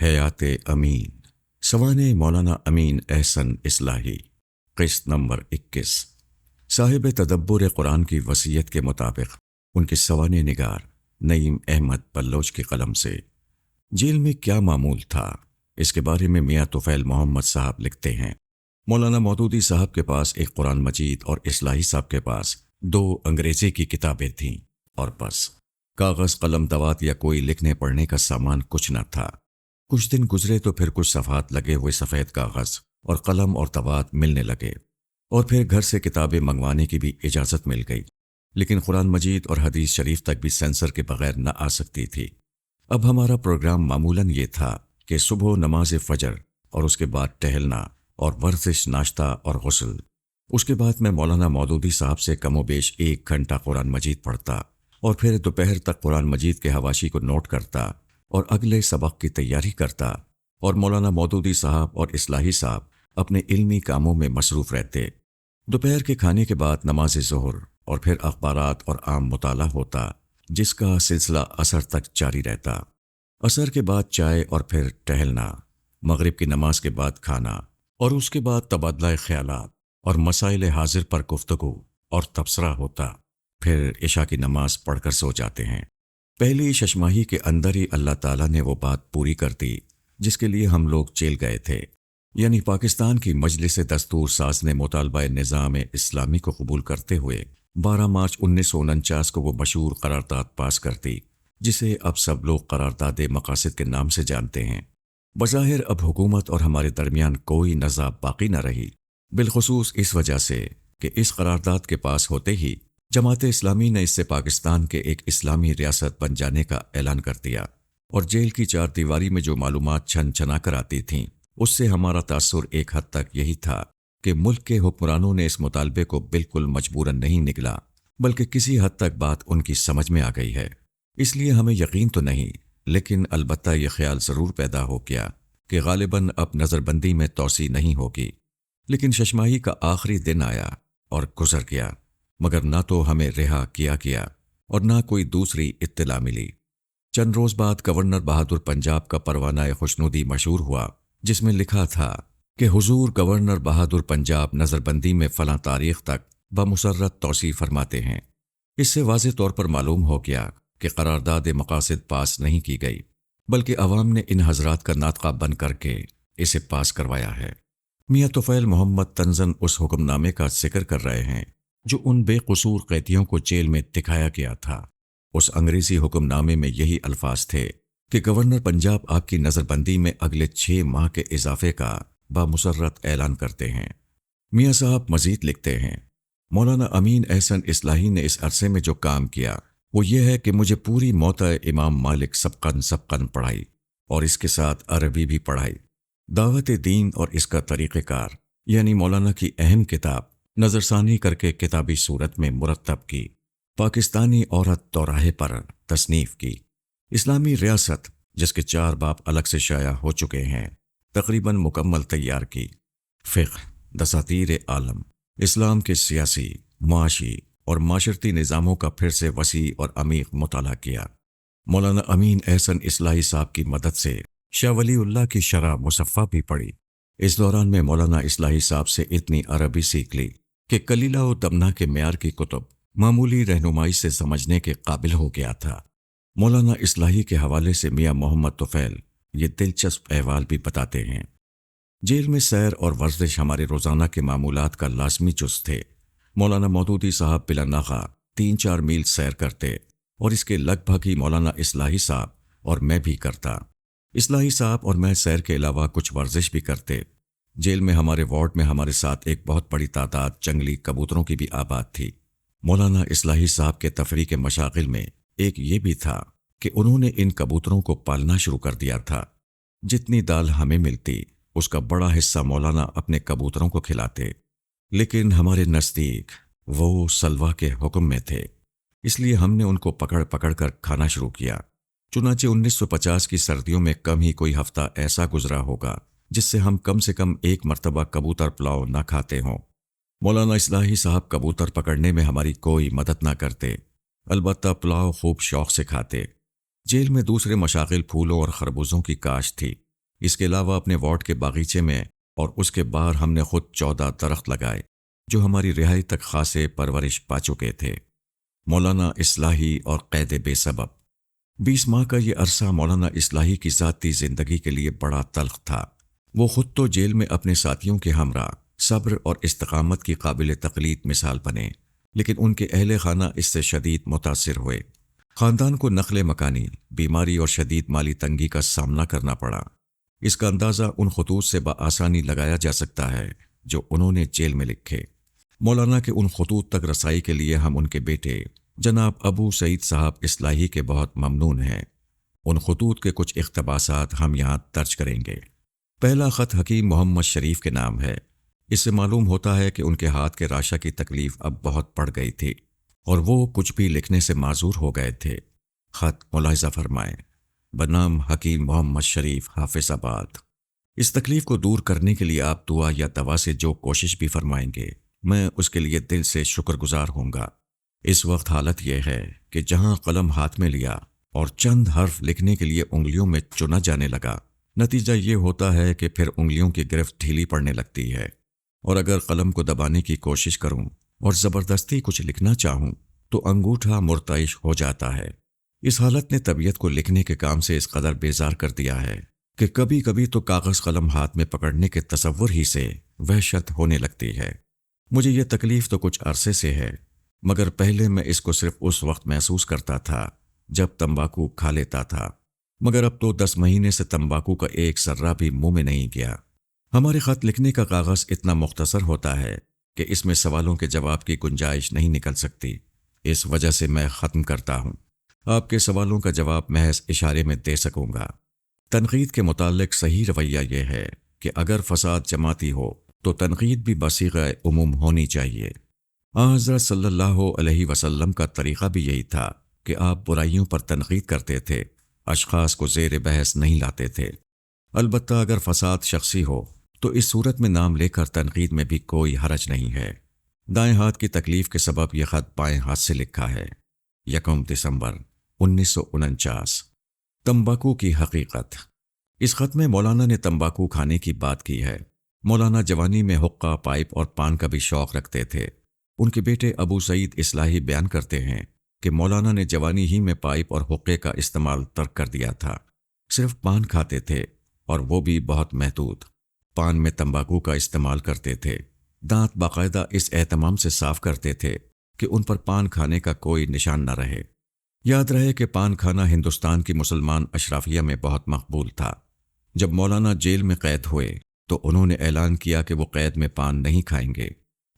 حیات امین، سوانح مولانا امین احسن اصلاحی، قسط نمبر 21۔ صاحب تدبر قرآن کی وصیت کے مطابق ان کے سوانح نگار نعیم احمد بلوچ کی قلم سے۔ جیل میں کیا معمول تھا، اس کے بارے میں میاں طفیل محمد صاحب لکھتے ہیں، مولانا مودودی صاحب کے پاس ایک قرآن مجید اور اصلاحی صاحب کے پاس 2 انگریزی کی کتابیں تھیں، اور بس کاغذ، قلم، دوات یا کوئی لکھنے پڑھنے کا سامان کچھ نہ تھا۔ کچھ دن گزرے تو پھر کچھ صفحات لگے ہوئے سفید کاغذ اور قلم اور دوات ملنے لگے، اور پھر گھر سے کتابیں منگوانے کی بھی اجازت مل گئی، لیکن قرآن مجید اور حدیث شریف تک بھی سینسر کے بغیر نہ آ سکتی تھی۔ اب ہمارا پروگرام معمولاً یہ تھا کہ صبح نماز فجر اور اس کے بعد ٹہلنا اور ورزش، ناشتہ اور غسل۔ اس کے بعد میں مولانا مودودی صاحب سے کم و بیش 1 گھنٹہ قرآن مجید پڑھتا، اور پھر دوپہر تک قرآن مجید کے حواشی کو نوٹ کرتا اور اگلے سبق کی تیاری کرتا، اور مولانا مودودی صاحب اور اصلاحی صاحب اپنے علمی کاموں میں مصروف رہتے۔ دوپہر کے کھانے کے بعد نماز ظہر اور پھر اخبارات اور عام مطالعہ ہوتا، جس کا سلسلہ عصر تک جاری رہتا۔ عصر کے بعد چائے اور پھر ٹہلنا، مغرب کی نماز کے بعد کھانا، اور اس کے بعد تبادلہ خیالات اور مسائل حاضر پر گفتگو اور تبصرہ ہوتا۔ پھر عشاء کی نماز پڑھ کر سو جاتے ہیں۔ پہلی ششماہی کے اندر ہی اللہ تعالیٰ نے وہ بات پوری کر دی جس کے لیے ہم لوگ جیل گئے تھے، یعنی پاکستان کی مجلس دستور ساز نے مطالبہ نظام اسلامی کو قبول کرتے ہوئے 12 مارچ 1949 کو وہ مشہور قرارداد پاس کر دی، جسے اب سب لوگ قرارداد مقاصد کے نام سے جانتے ہیں۔ بظاہر اب حکومت اور ہمارے درمیان کوئی نزاع باقی نہ رہی، بالخصوص اس وجہ سے کہ اس قرارداد کے پاس ہوتے ہی جماعت اسلامی نے اس سے پاکستان کے ایک اسلامی ریاست بن جانے کا اعلان کر دیا، اور جیل کی 4 دیواری میں جو معلومات چھن چھنا کر آتی تھیں، اس سے ہمارا تاثر ایک حد تک یہی تھا کہ ملک کے حکمرانوں نے اس مطالبے کو بالکل مجبوراً نہیں نگلا، بلکہ کسی حد تک بات ان کی سمجھ میں آ گئی ہے۔ اس لیے ہمیں یقین تو نہیں، لیکن البتہ یہ خیال ضرور پیدا ہو گیا کہ غالباً اب نظر بندی میں توسیع نہیں ہوگی۔ لیکن ششماہی کا آخری دن آیا اور گزر گیا، مگر نہ تو ہمیں رہا کیا گیا اور نہ کوئی دوسری اطلاع ملی۔ چند روز بعد گورنر بہادر پنجاب کا پروانہ خوشنودی مشہور ہوا، جس میں لکھا تھا کہ حضور گورنر بہادر پنجاب نظر بندی میں فلاں تاریخ تک بمسرت توسیع فرماتے ہیں۔ اس سے واضح طور پر معلوم ہو گیا کہ قرارداد مقاصد پاس نہیں کی گئی، بلکہ عوام نے ان حضرات کا ناطقہ بن کر کے اسے پاس کروایا ہے۔ میاں طفیل محمد طنزاً اس حکم نامے کا ذکر کر رہے ہیں جو ان بے قصور قیدیوں کو جیل میں دکھایا گیا تھا۔ اس انگریزی حکم نامے میں یہی الفاظ تھے کہ گورنر پنجاب آپ کی نظر بندی میں اگلے 6 ماہ کے اضافے کا بامسرت اعلان کرتے ہیں۔ میاں صاحب مزید لکھتے ہیں، مولانا امین احسن اصلاحی نے اس عرصے میں جو کام کیا وہ یہ ہے کہ مجھے پوری موطا امام مالک سبقاً پڑھائی، اور اس کے ساتھ عربی بھی پڑھائی۔ دعوت دین اور اس کا طریقہ کار، یعنی مولانا کی اہم کتاب نظر ثانی کر کے کتابی صورت میں مرتب کی، پاکستانی عورت دوراہے پر تصنیف کی، اسلامی ریاست جس کے 4 باب الگ سے شائع ہو چکے ہیں تقریباً مکمل تیار کی، فقہ، دساتیر عالم، اسلام کے سیاسی، معاشی اور معاشرتی نظاموں کا پھر سے وسیع اور عمیق مطالعہ کیا۔ مولانا امین احسن اصلاحی صاحب کی مدد سے شاہ ولی اللہ کی شرح مصفح بھی پڑھی۔ اس دوران میں مولانا اصلاحی صاحب سے اتنی عربی سیکھ لی کہ کلیلہ و دمنہ کے معیار کی کتب معمولی رہنمائی سے سمجھنے کے قابل ہو گیا تھا۔ مولانا اصلاحی کے حوالے سے میاں محمد طفیل یہ دلچسپ احوال بھی بتاتے ہیں۔ جیل میں سیر اور ورزش ہمارے روزانہ کے معمولات کا لازمی جز تھے۔ مولانا مودودی صاحب بلا ناغہ 3-4 میل سیر کرتے، اور اس کے لگ بھگ ہی مولانا اصلاحی صاحب اور میں بھی کرتا۔ اصلاحی صاحب اور میں سیر کے علاوہ کچھ ورزش بھی کرتے۔ جیل میں ہمارے وارڈ میں ہمارے ساتھ ایک بہت بڑی تعداد جنگلی کبوتروں کی بھی آباد تھی۔ مولانا اصلاحی صاحب کے تفریح کے مشاغل میں ایک یہ بھی تھا کہ انہوں نے ان کبوتروں کو پالنا شروع کر دیا تھا۔ جتنی دال ہمیں ملتی اس کا بڑا حصہ مولانا اپنے کبوتروں کو کھلاتے، لیکن ہمارے نزدیک وہ سلوہ کے حکم میں تھے، اس لیے ہم نے ان کو پکڑ پکڑ کر کھانا شروع کیا۔ چنانچہ 1950 کی سردیوں میں کم ہی کوئی ہفتہ ایسا گزرا ہوگا جس سے ہم کم سے کم 1 مرتبہ کبوتر پلاؤ نہ کھاتے ہوں۔ مولانا اصلاحی صاحب کبوتر پکڑنے میں ہماری کوئی مدد نہ کرتے، البتہ پلاؤ خوب شوق سے کھاتے۔ جیل میں دوسرے مشاغل پھولوں اور خربوزوں کی کاشت تھی، اس کے علاوہ اپنے وارڈ کے باغیچے میں اور اس کے باہر ہم نے خود 14 درخت لگائے جو ہماری رہائی تک خاصے پرورش پا چکے تھے۔ مولانا اصلاحی اور قید بے سبب۔ 20 ماہ کا یہ عرصہ مولانا اصلاحی کی ذاتی زندگی کے لیے بڑا تلخ تھا۔ وہ خود تو جیل میں اپنے ساتھیوں کے ہمراہ صبر اور استقامت کی قابل تقلید مثال بنے، لیکن ان کے اہل خانہ اس سے شدید متاثر ہوئے۔ خاندان کو نقل مکانی، بیماری اور شدید مالی تنگی کا سامنا کرنا پڑا۔ اس کا اندازہ ان خطوط سے بآسانی لگایا جا سکتا ہے جو انہوں نے جیل میں لکھے۔ مولانا کے ان خطوط تک رسائی کے لیے ہم ان کے بیٹے جناب ابو سعید صاحب اصلاحی کے بہت ممنون ہیں۔ ان خطوط کے کچھ اقتباسات ہم یہاں درج کریں گے۔ پہلا خط حکیم محمد شریف کے نام ہے۔ اس سے معلوم ہوتا ہے کہ ان کے ہاتھ کے راشا کی تکلیف اب بہت بڑھ گئی تھی اور وہ کچھ بھی لکھنے سے معذور ہو گئے تھے۔ خط ملاحظہ فرمائیں، بنام حکیم محمد شریف، حافظ آباد۔ اس تکلیف کو دور کرنے کے لیے آپ دعا یا دوا سے جو کوشش بھی فرمائیں گے، میں اس کے لیے دل سے شکر گزار ہوں گا۔ اس وقت حالت یہ ہے کہ جہاں قلم ہاتھ میں لیا اور چند حرف لکھنے کے لیے انگلیوں میں چنا جانے لگا، نتیجہ یہ ہوتا ہے کہ پھر انگلیوں کی گرفت ڈھیلی پڑنے لگتی ہے، اور اگر قلم کو دبانے کی کوشش کروں اور زبردستی کچھ لکھنا چاہوں تو انگوٹھا مرتعش ہو جاتا ہے۔ اس حالت نے طبیعت کو لکھنے کے کام سے اس قدر بیزار کر دیا ہے کہ کبھی کبھی تو کاغذ قلم ہاتھ میں پکڑنے کے تصور ہی سے وحشت ہونے لگتی ہے۔ مجھے یہ تکلیف تو کچھ عرصے سے ہے، مگر پہلے میں اس کو صرف اس وقت محسوس کرتا تھا جب تمباکو کھا لیتا تھا، مگر اب تو 10 مہینے سے تمباکو کا ایک ذرہ بھی منہ میں نہیں گیا۔ ہمارے خط لکھنے کا کاغذ اتنا مختصر ہوتا ہے کہ اس میں سوالوں کے جواب کی گنجائش نہیں نکل سکتی۔ اس وجہ سے میں ختم کرتا ہوں۔ آپ کے سوالوں کا جواب محض اشارے میں دے سکوں گا۔ تنقید کے متعلق صحیح رویہ یہ ہے کہ اگر فساد جماعتی ہو تو تنقید بھی بصیغہ عموم ہونی چاہیے۔ حضرت صلی اللہ علیہ وسلم کا طریقہ بھی یہی تھا کہ آپ برائیوں پر تنقید کرتے تھے، اشخاص کو زیر بحث نہیں لاتے تھے۔ البتہ اگر فساد شخصی ہو تو اس صورت میں نام لے کر تنقید میں بھی کوئی حرج نہیں ہے۔ دائیں ہاتھ کی تکلیف کے سبب یہ خط بائیں ہاتھ سے لکھا ہے۔ 1 دسمبر 1949۔ تمباکو کی حقیقت۔ اس خط میں مولانا نے تمباکو کھانے کی بات کی ہے۔ مولانا جوانی میں حقہ، پائپ اور پان کا بھی شوق رکھتے تھے۔ ان کے بیٹے ابو سعید اصلاحی بیان کرتے ہیں کہ مولانا نے جوانی ہی میں پائپ اور حقے کا استعمال ترک کر دیا تھا، صرف پان کھاتے تھے اور وہ بھی بہت محدود۔ پان میں تمباکو کا استعمال کرتے تھے۔ دانت باقاعدہ اس اہتمام سے صاف کرتے تھے کہ ان پر پان کھانے کا کوئی نشان نہ رہے۔ یاد رہے کہ پان کھانا ہندوستان کی مسلمان اشرافیہ میں بہت مقبول تھا۔ جب مولانا جیل میں قید ہوئے تو انہوں نے اعلان کیا کہ وہ قید میں پان نہیں کھائیں گے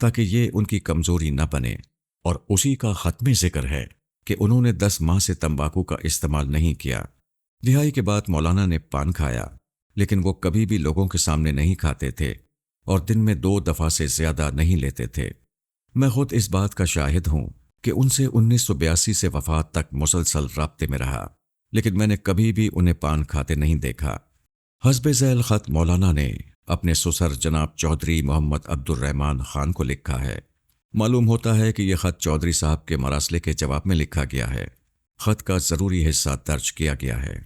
تاکہ یہ ان کی کمزوری نہ بنے، اور اسی کا ختم ذکر ہے کہ انہوں نے 10 ماہ سے تمباکو کا استعمال نہیں کیا۔ رہائی کے بعد مولانا نے پان کھایا، لیکن وہ کبھی بھی لوگوں کے سامنے نہیں کھاتے تھے اور دن میں 2 دفعہ سے زیادہ نہیں لیتے تھے۔ میں خود اس بات کا شاہد ہوں کہ ان سے 1982 سے وفات تک مسلسل رابطے میں رہا، لیکن میں نے کبھی بھی انہیں پان کھاتے نہیں دیکھا۔ حسب ذیل خط مولانا نے اپنے سسر جناب چودھری محمد عبد الرحمن خان کو لکھا ہے۔ معلوم ہوتا ہے کہ یہ خط چودھری صاحب کے مراسلے کے جواب میں لکھا گیا ہے۔ خط کا ضروری حصہ درج کیا گیا ہے۔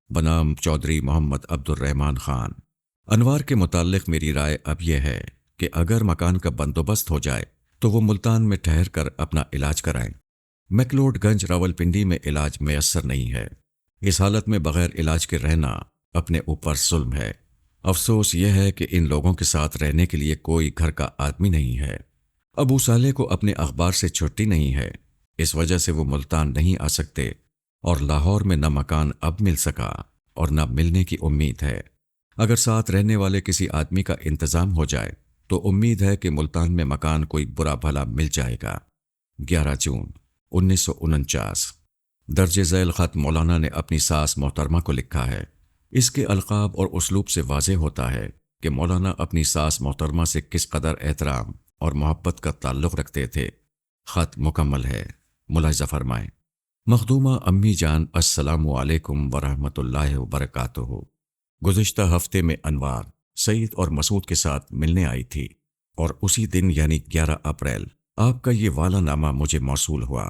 بنام چودھری محمد عبد الرحمن خان۔ انوار کے متعلق میری رائے اب یہ ہے کہ اگر مکان کا بندوبست ہو جائے تو وہ ملتان میں ٹھہر کر اپنا علاج کرائیں۔ میکلوڈ گنج راولپنڈی میں علاج میسر نہیں ہے۔ اس حالت میں بغیر علاج کے رہنا اپنے اوپر ظلم ہے۔ افسوس یہ ہے کہ ان لوگوں کے ساتھ رہنے کے لیے کوئی گھر کا آدمی نہیں ہے۔ ابو صالح کو اپنے اخبار سے چھٹی نہیں ہے، اس وجہ سے وہ ملتان نہیں آ سکتے، اور لاہور میں نہ مکان اب مل سکا اور نہ ملنے کی امید ہے۔ اگر ساتھ رہنے والے کسی آدمی کا انتظام ہو جائے تو امید ہے کہ ملتان میں مکان کوئی برا بھلا مل جائے گا۔ 11 جون 1949۔ درج ذیل خط مولانا نے اپنی ساس محترمہ کو لکھا ہے۔ اس کے القاب اور اسلوب سے واضح ہوتا ہے کہ مولانا اپنی ساس محترمہ سے کس قدر احترام اور محبت کا تعلق رکھتے تھے۔ خط مکمل ہے، ملاحظہ فرمائیں۔ مخدومہ امی جان، السلام علیکم ورحمۃ اللہ وبرکاتہ۔ گزشتہ ہفتے میں انوار سعید اور مسعود کے ساتھ ملنے آئی تھی، اور اسی دن یعنی 11 اپریل آپ کا یہ والا نامہ مجھے موصول ہوا۔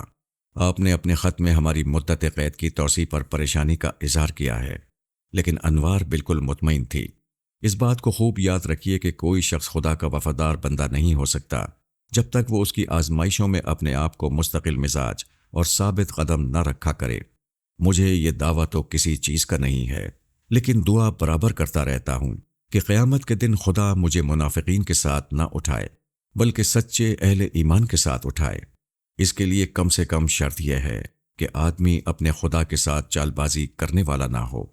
آپ نے اپنے خط میں ہماری مدت قید کی توسیع پر پریشانی کا اظہار کیا ہے، لیکن انوار بالکل مطمئن تھی۔ اس بات کو خوب یاد رکھیے کہ کوئی شخص خدا کا وفادار بندہ نہیں ہو سکتا جب تک وہ اس کی آزمائشوں میں اپنے آپ کو مستقل مزاج اور ثابت قدم نہ رکھا کرے۔ مجھے یہ دعویٰ تو کسی چیز کا نہیں ہے، لیکن دعا برابر کرتا رہتا ہوں کہ قیامت کے دن خدا مجھے منافقین کے ساتھ نہ اٹھائے بلکہ سچے اہل ایمان کے ساتھ اٹھائے۔ اس کے لیے کم سے کم شرط یہ ہے کہ آدمی اپنے خدا کے ساتھ چال بازی کرنے والا نہ ہو۔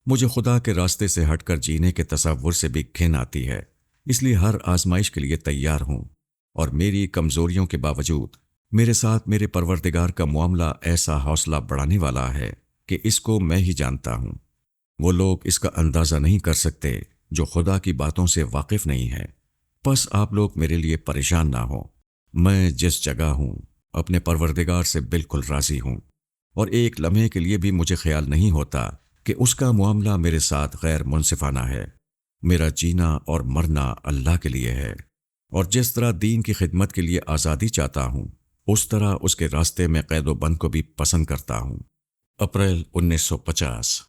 مجھے خدا کے راستے سے ہٹ کر جینے کے تصور سے بھی گھن آتی ہے، اس لیے ہر آزمائش کے لیے تیار ہوں، اور میری کمزوریوں کے باوجود میرے ساتھ میرے پروردگار کا معاملہ ایسا حوصلہ بڑھانے والا ہے کہ اس کو میں ہی جانتا ہوں۔ وہ لوگ اس کا اندازہ نہیں کر سکتے جو خدا کی باتوں سے واقف نہیں ہے۔ پس آپ لوگ میرے لیے پریشان نہ ہوں، میں جس جگہ ہوں اپنے پروردگار سے بالکل راضی ہوں، اور ایک لمحے کے لیے بھی مجھے خیال نہیں ہوتا کہ اس کا معاملہ میرے ساتھ غیر منصفانہ ہے۔ میرا جینا اور مرنا اللہ کے لیے ہے، اور جس طرح دین کی خدمت کے لیے آزادی چاہتا ہوں اس طرح اس کے راستے میں قید و بند کو بھی پسند کرتا ہوں۔ اپریل 1950۔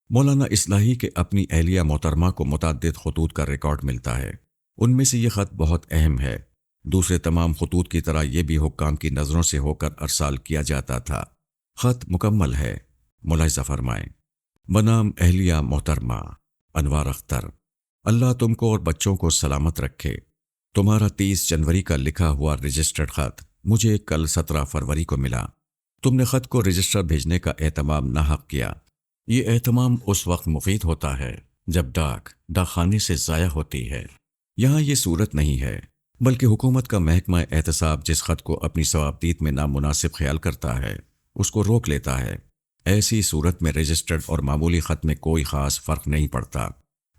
مولانا اصلاحی کے اپنی اہلیہ محترمہ کو متعدد خطوط کا ریکارڈ ملتا ہے۔ ان میں سے یہ خط بہت اہم ہے۔ دوسرے تمام خطوط کی طرح یہ بھی حکام کی نظروں سے ہو کر ارسال کیا جاتا تھا۔ خط مکمل ہے، ملاحظہ فرمائیں۔ بنام اہلیہ محترمہ انوار اختر، اللہ تم کو اور بچوں کو سلامت رکھے۔ تمہارا 30 جنوری کا لکھا ہوا رجسٹرڈ خط مجھے کل 17 فروری کو ملا۔ تم نے خط کو رجسٹر بھیجنے کا اہتمام ناحق کیا۔ یہ اہتمام اس وقت مفید ہوتا ہے جب ڈاک خانے سے ضائع ہوتی ہے۔ یہاں یہ صورت نہیں ہے، بلکہ حکومت کا محکمہ احتساب جس خط کو اپنی ثوابدید میں نامناسب خیال کرتا ہے اس کو روک لیتا ہے۔ ایسی صورت میں رجسٹرڈ اور معمولی خط میں کوئی خاص فرق نہیں پڑتا،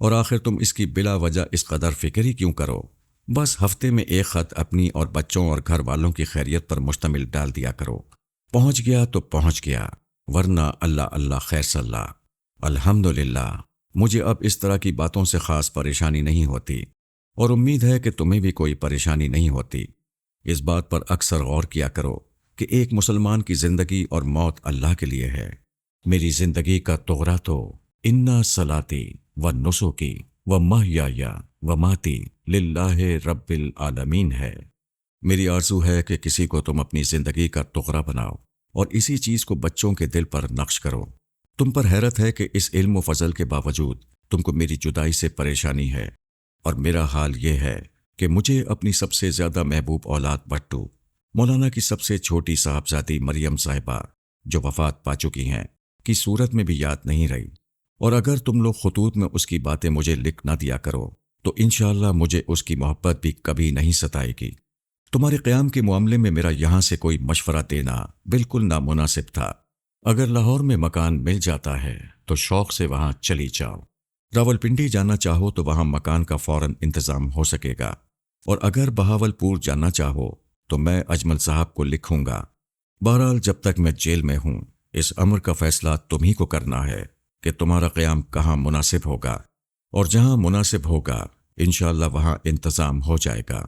اور آخر تم اس کی بلا وجہ اس قدر فکر ہی کیوں کرو؟ بس ہفتے میں ایک خط اپنی اور بچوں اور گھر والوں کی خیریت پر مشتمل ڈال دیا کرو۔ پہنچ گیا تو پہنچ گیا، ورنہ اللہ اللہ خیر صلاح۔ الحمدللہ مجھے اب اس طرح کی باتوں سے خاص پریشانی نہیں ہوتی، اور امید ہے کہ تمہیں بھی کوئی پریشانی نہیں ہوتی۔ اس بات پر اکثر غور کیا کرو کہ ایک مسلمان کی زندگی اور موت اللہ کے لیے ہے۔ میری زندگی کا تغرا تو انا صلاتی و نسکی و محیای و ماتی للہ رب العالمین ہے۔ میری آرزو ہے کہ کسی کو تم اپنی زندگی کا تغرا بناؤ اور اسی چیز کو بچوں کے دل پر نقش کرو۔ تم پر حیرت ہے کہ اس علم و فضل کے باوجود تم کو میری جدائی سے پریشانی ہے، اور میرا حال یہ ہے کہ مجھے اپنی سب سے زیادہ محبوب اولاد بٹو، مولانا کی سب سے چھوٹی صاحبزادی مریم صاحبہ جو وفات پا چکی ہیں، کی صورت میں بھی یاد نہیں رہی، اور اگر تم لوگ خطوط میں اس کی باتیں مجھے لکھ نہ دیا کرو تو انشاءاللہ مجھے اس کی محبت بھی کبھی نہیں ستائے گی۔ تمہارے قیام کے معاملے میں میرا یہاں سے کوئی مشورہ دینا بالکل نامناسب تھا۔ اگر لاہور میں مکان مل جاتا ہے تو شوق سے وہاں چلی جاؤ۔ راولپنڈی جانا چاہو تو وہاں مکان کا فوراً انتظام ہو سکے گا، اور اگر بہاول پور جانا چاہو تو میں اجمل صاحب کو لکھوں گا۔ بہرحال جب تک میں جیل میں ہوں اس امر کا فیصلہ تم ہی کو کرنا ہے کہ تمہارا قیام کہاں مناسب ہوگا، اور جہاں مناسب ہوگا انشاءاللہ وہاں انتظام ہو جائے گا۔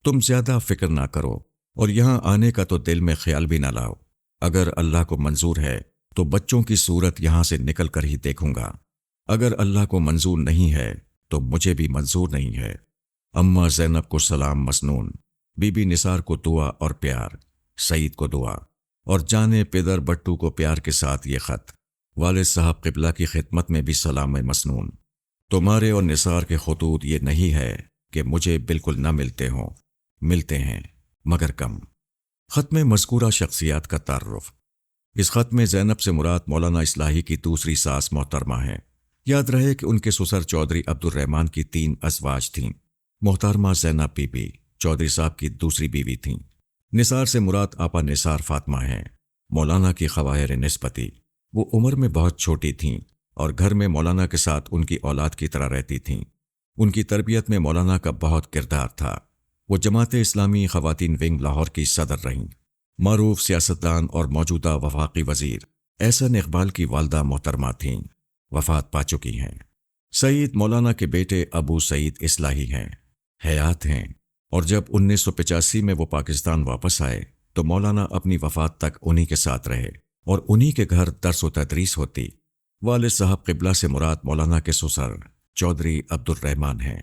تم زیادہ فکر نہ کرو، اور یہاں آنے کا تو دل میں خیال بھی نہ لاؤ۔ اگر اللہ کو منظور ہے تو بچوں کی صورت یہاں سے نکل کر ہی دیکھوں گا، اگر اللہ کو منظور نہیں ہے تو مجھے بھی منظور نہیں ہے۔ اماں زینب کو سلام مسنون، بی بی نثار کو دعا اور پیار، سعید کو دعا، اور جانے پدر بٹو کو پیار کے ساتھ یہ خط۔ والد صاحب قبلہ کی خدمت میں بھی سلام مسنون۔ تمہارے اور نثار کے خطوط یہ نہیں ہے کہ مجھے بالکل نہ ملتے ہوں، ملتے ہیں مگر کم۔ خط میں مذکورہ شخصیات کا تعارف۔ اس خط میں زینب سے مراد مولانا اصلاحی کی دوسری ساس محترمہ ہیں۔ یاد رہے کہ ان کے سسر چودھری عبد الرحمن کی 3 ازواج تھیں۔ محترمہ زینب بی بی چودھری صاحب کی دوسری بیوی تھیں۔ نثار سے مراد آپا نثار فاطمہ ہیں، مولانا کی خواہر نسبتی۔ وہ عمر میں بہت چھوٹی تھیں اور گھر میں مولانا کے ساتھ ان کی اولاد کی طرح رہتی تھیں۔ ان کی تربیت میں مولانا کا بہت کردار تھا۔ وہ جماعت اسلامی خواتین ونگ لاہور کی صدر رہیں۔ معروف سیاستدان اور موجودہ وفاقی وزیر احسن اقبال کی والدہ محترمہ تھیں، وفات پا چکی ہیں۔ سعید مولانا کے بیٹے ابو سعید اصلاحی ہیں، حیات ہیں، اور جب 1985 میں وہ پاکستان واپس آئے تو مولانا اپنی وفات تک انہی کے ساتھ رہے اور انہی کے گھر درس و تدریس ہوتی۔ والد صاحب قبلہ سے مراد مولانا کے سسر چودھری عبد الرحمان ہیں۔